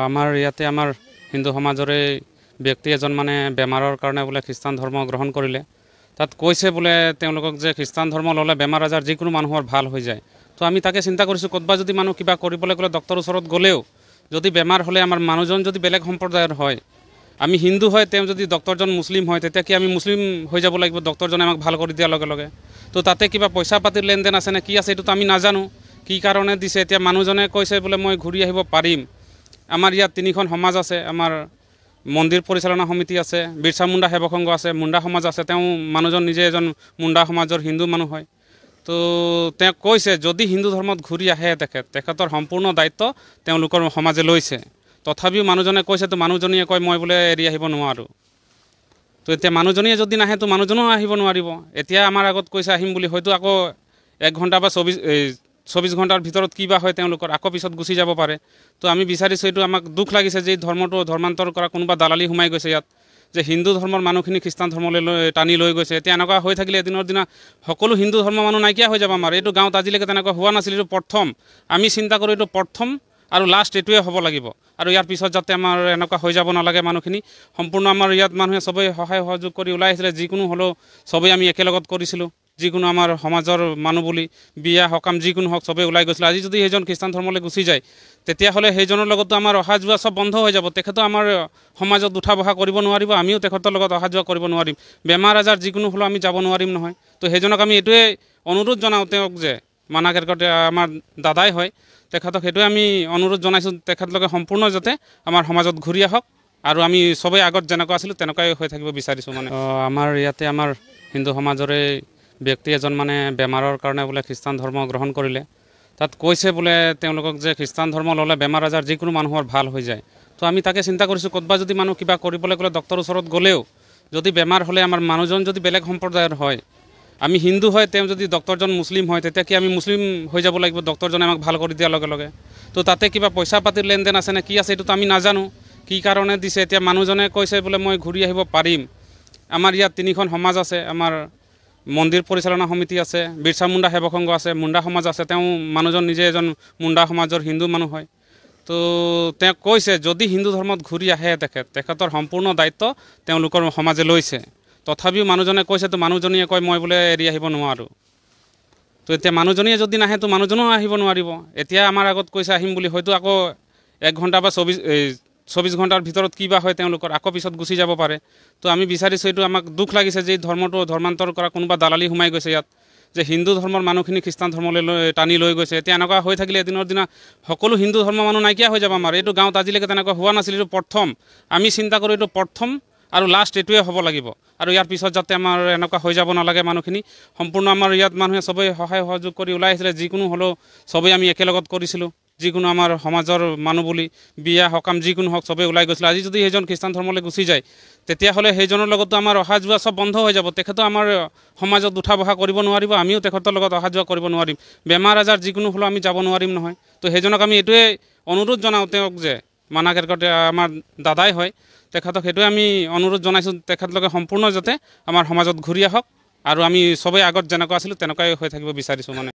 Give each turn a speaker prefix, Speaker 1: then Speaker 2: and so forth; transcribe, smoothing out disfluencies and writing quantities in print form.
Speaker 1: আমাৰ ইয়াতে আমাৰ হিন্দু সমাজৰে ব্যক্তি এজন মানে বেমাৰৰ কাৰণে বোলে খ্ৰীষ্টান ধৰ্ম গ্ৰহণ কৰিলে। তাত কৈছে বোলে তেওঁলোকক যে খ্ৰীষ্টান ধৰ্ম ল'লে বেমাৰ আজাৰ যিকোনো মানুহৰ ভাল হৈ যায়। তো আমি তাকে চিন্তা কৰিছোঁ, ক'তবা যদি মানুহ কিবা কৰিবলৈ গ'লে ডক্টৰৰ ওচৰত গ'লেও যদি বেমাৰ হ'লে আমাৰ মানুহজন যদি বেলেগ সম্প্ৰদায়ৰ হয়, আমি হিন্দু হয়, তেওঁ যদি ডক্টৰজন মুছলিম হয়, তেতিয়া কি আমি মুছলিম হৈ যাব লাগিব ডক্টৰজনে আমাক ভাল কৰি দিয়াৰ লগে লগে? তো তাতে কিবা পইচা পাতিৰ লেনদেন আছে নে কি আছে এইটোতো আমি নাজানো, কি কাৰণে দিছে। এতিয়া মানুহজনে কৈছে বোলে মই ঘূৰি আহিব পাৰিম। আমাৰ ইয়াত 3খন সমাজ আছে, আমাৰ মন্দিৰ পৰিচালনা সমিতি আছে, বিৰছা মুণ্ডা সেৱক সংঘ আছে, মুণ্ডা সমাজ আছে। তেওঁ মানুহজন নিজে এজন মুণ্ডা সমাজৰ হিন্দু মানুহ হয়। তো তেওঁ কৈছে যদি হিন্দু ধৰ্মত ঘূৰি আহে তেখেতৰ সম্পূৰ্ণ দায়িত্ব তেওঁলোকৰ সমাজে লৈছে। তথাপিও মানুহজনে কৈছে, তো মানুহজনীয়ে কয় মই বোলে এৰি আহিব নোৱাৰোঁ। তো এতিয়া মানুহজনীয়ে যদি নাহে তো মানুহজনেও আহিব নোৱাৰিব। এতিয়া আমাৰ আগত কৈছে আহিম বুলি, হয়তো আকৌ 1 ঘণ্টা বা 24 ঘণ্টাৰ ভিতৰত কি বা হয় তেওঁলোকৰ, আকৌ পিছত গুচি যাব পাৰে। তো আমি বিচাৰিছোঁ, এইটো আমাক দুখ লাগিছে যে ধৰ্মটো ধৰ্মান্তৰ কৰা কোনোবা দালালি সোমাই গৈছে ইয়াত, যে হিন্দু ধৰ্মৰ মানুহখিনি খ্ৰীষ্টান ধৰ্মলৈ টানি লৈ গৈছে। এতিয়া এনেকুৱা হৈ থাকিলে এদিনৰ দিনা সকলো হিন্দু ধৰ্মৰ মানুহ নাইকিয়া হৈ যাব আমাৰ। এইটো গাঁৱত আজিলৈকে তেনেকুৱা হোৱা নাছিল, এইটো প্ৰথম। আমি চিন্তা কৰোঁ এইটো প্ৰথম আৰু লাষ্ট এইটোৱে হ'ব লাগিব। আৰু ইয়াৰ পিছত যাতে আমাৰ এনেকুৱা হৈ যাব নালাগে মানুহখিনি। সম্পূৰ্ণ আমাৰ ইয়াত মানুহে চবেই সহায় সহযোগ কৰি ওলাই আহিছিলে, যিকোনো হ'লেও চবেই আমি একেলগত কৰিছিলোঁ। যিকোনো আমাৰ সমাজৰ মানুহ বুলি বিয়া সকাম যিকোনো হওক চবেই ওলাই গৈছিলোঁ। আজি যদি সেইজন খ্ৰীষ্টান ধৰ্মলৈ গুচি যায়, তেতিয়াহ'লে সেইজনৰ লগতো আমাৰ অহা যোৱা চব বন্ধ হৈ যাব। তেখেতো আমাৰ সমাজত উঠা বহা কৰিব নোৱাৰিব, আমিও তেখেতৰ লগত অহা যোৱা কৰিব নোৱাৰিম। বেমাৰ আজাৰ যিকোনো হ'লেও আমি যাব নোৱাৰিম নহয়। তো সেইজনক আমি এইটোৱে অনুৰোধ জনাওঁ, তেওঁক যে মানা কেৰকতে আমাৰ দাদাই হয়, তেখেতক সেইটোৱে আমি অনুৰোধ জনাইছোঁ, তেখেতলোকে সম্পূৰ্ণ যাতে আমাৰ সমাজত ঘূৰি আহক আৰু আমি চবেই আগত যেনেকুৱা আছিলোঁ তেনেকুৱাই হৈ থাকিব বিচাৰিছোঁ। মানে আমাৰ ইয়াতে আমাৰ হিন্দু সমাজৰে ব্যক্তি এজন মানে বেমাৰৰ কাৰণে বোলে খ্ৰীষ্টান ধৰ্ম গ্ৰহণ কৰিলে। তাত কৈছে বোলে তেওঁলোকক যে খ্ৰীষ্টান ধৰ্ম ল'লে বেমাৰ আজাৰ যিকোনো মানুহৰ ভাল হৈ যায়। তো আমি তাকে চিন্তা কৰিছোঁ, ক'তবা যদি মানুহ কিবা কৰিবলৈ গ'লে ডক্টৰৰ ওচৰত গ'লেও যদি বেমাৰ হ'লে আমাৰ মানুহজন যদি বেলেগ সম্প্ৰদায়ৰ হয়, আমি হিন্দু হয়, তেওঁ যদি ডক্টৰজন মুছলিম হয়, তেতিয়া কি আমি মুছলিম হৈ যাব লাগিব ডক্টৰজনে আমাক ভাল কৰি দিয়াৰ লগে লগে? তো তাতে কিবা পইচা পাতিৰ লেনদেন আছে নে কি আছে এইটোতো আমি নাজানো, কি কাৰণে দিছে। এতিয়া মানুহজনে কৈছে বোলে মই ঘূৰি আহিব পাৰিম। আমাৰ ইয়াত 3খন সমাজ আছে, আমাৰ মন্দিৰ পৰিচালনা সমিতি আছে, বিৰছা মুণ্ডা সেৱক সংঘ আছে, মুণ্ডা সমাজ আছে। তেওঁ মানুহজন নিজে এজন মুণ্ডা সমাজৰ হিন্দু মানুহ হয়। তো তেওঁ কৈছে যদি হিন্দু ধৰ্মত ঘূৰি আহে তেখেতৰ সম্পূৰ্ণ দায়িত্ব তেওঁলোকৰ সমাজে লৈছে। তথাপিও মানুহজনে কৈছে, তো মানুহজনীয়ে কয় মই বোলে এৰি আহিব নোৱাৰোঁ। তো এতিয়া মানুহজনীয়ে যদি নাহে তো মানুহজনেও আহিব নোৱাৰিব। এতিয়া আমাৰ আগত কৈছে আহিম বুলি, হয়তো আকৌ 1 ঘণ্টা বা 24 ঘণ্টাৰ ভিতৰত কি বা হয় তেওঁলোকৰ, আকৌ পিছত গুচি যাব পাৰে। তো আমি বিচাৰিছোঁ, এইটো আমাক দুখ লাগিছে যে ধৰ্মটো ধৰ্মান্তৰ কৰা কোনোবা দালালি সোমাই গৈছে ইয়াত, যে হিন্দু ধৰ্মৰ মানুহখিনি খ্ৰীষ্টান ধৰ্মলৈ টানি লৈ গৈছে। এতিয়া এনেকুৱা হৈ থাকিলে এদিনৰ দিনা সকলো হিন্দু ধৰ্মৰ মানুহ নাইকিয়া হৈ যাব আমাৰ। এইটো গাঁৱত আজিলৈকে তেনেকুৱা হোৱা নাছিল, এইটো প্ৰথম। আমি চিন্তা কৰোঁ এইটো প্ৰথম আৰু লাষ্ট এইটোৱে হ'ব লাগিব। আৰু ইয়াৰ পিছত যাতে আমাৰ এনেকুৱা হৈ যাব নালাগে মানুহখিনি। সম্পূৰ্ণ আমাৰ ইয়াত মানুহে চবেই সহায় সহযোগ কৰি ওলাই আহিছিলে, যিকোনো হ'লেও চবেই আমি একেলগত কৰিছিলোঁ। যিকোনো আমাৰ সমাজৰ মানুহ বুলি বিয়া সকাম যিকোনো হওক চবেই ওলাই গৈছিলোঁ। আজি যদি সেইজন খ্ৰীষ্টান ধৰ্মলৈ গুচি যায়, তেতিয়াহ'লে সেইজনৰ লগতো আমাৰ অহা যোৱা চব বন্ধ হৈ যাব। তেখেতো আমাৰ সমাজত উঠা বহা কৰিব নোৱাৰিব, আমিও তেখেতৰ লগত অহা যোৱা কৰিব নোৱাৰিম। বেমাৰ আজাৰ যিকোনো হ'লেও আমি যাব নোৱাৰিম নহয়। তো সেইজনক আমি এইটোৱে অনুৰোধ জনাওঁ, তেওঁক যে মানা কেৰকতে আমাৰ দাদাই হয়, তেখেতক সেইটোৱে আমি অনুৰোধ জনাইছোঁ, তেখেতলোকে সম্পূৰ্ণ যাতে আমাৰ সমাজত ঘূৰি আহক আৰু আমি চবেই আগত যেনেকুৱা আছিলোঁ তেনেকুৱাই হৈ থাকিব বিচাৰিছোঁ। মানে